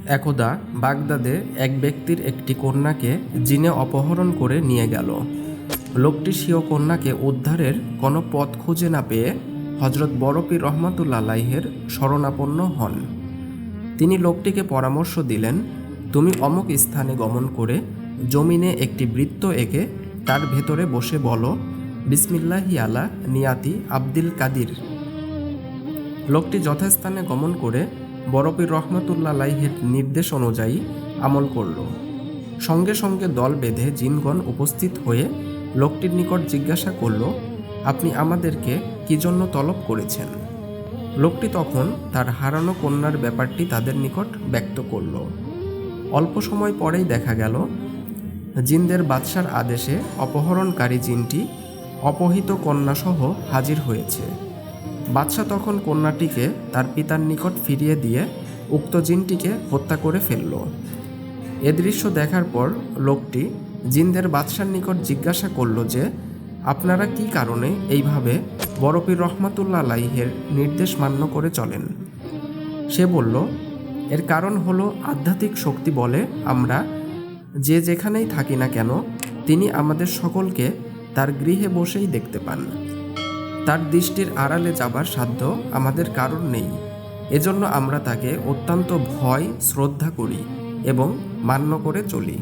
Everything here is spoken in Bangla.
একদা বাগদাদে এক ব্যক্তির একটি কন্যাকে জিনে অপহরণ করে নিয়ে গেল। লোকটি স্বীয় কন্যাকে উদ্ধারের কোনো পথ খুঁজে না পেয়ে হজরত বরপীর রহমাতুল্লাহ আলাইহের শরণাপন্ন হন। তিনি লোকটিকে পরামর্শ দিলেন, তুমি অমুক স্থানে গমন করে জমিনে একটি বৃত্ত এঁকে তার ভেতরে বসে বলো, বিসমিল্লাহি আলা নিয়াতি আব্দুল কাদির। লোকটি যথাস্থানে গমন করে বরপীর রহমাতুল্লাহ আলাইহের নির্দেশ অনুযায়ী আমল করল। সঙ্গে সঙ্গে দল বেঁধে জিনগণ উপস্থিত হয়ে লোকটির নিকট জিজ্ঞাসা করল, আপনি আমাদেরকে কি জন্য তলব করেছেন? লোকটি তখন তার হারানো কন্যার ব্যাপারটি তাদের নিকট ব্যক্ত করল। অল্প সময় পরেই দেখা গেল জিনদের বাদশার আদেশে অপহরণকারী জিনটি অপহৃত কন্যাসহ হাজির হয়েছে। বাদশা তখন কন্যাটিকে তার পিতার নিকট ফিরিয়ে দিয়ে উক্ত জিনটিকে হত্যা করে ফেলল। এ দৃশ্য দেখার পর লোকটি জিনদের বাদশার নিকট জিজ্ঞাসা করল যে, আপনারা কি কারণে এইভাবে বরপীর রহমাতুল্লাহ আলাইহের নির্দেশ মান্য করে চলেন? সে বলল, এর কারণ হলো আধ্যাত্মিক শক্তি বলে আমরা যে যেখানেই থাকি না কেন তিনি আমাদের সকলকে তার গৃহে বসেই দেখতে পান। তার দৃষ্টির আড়ালে যাবার সাধ্য আমাদের কারণ নেই। এজন্য আমরা তাকে অত্যন্ত ভয় শ্রদ্ধা করি এবং মান্য করে চলি।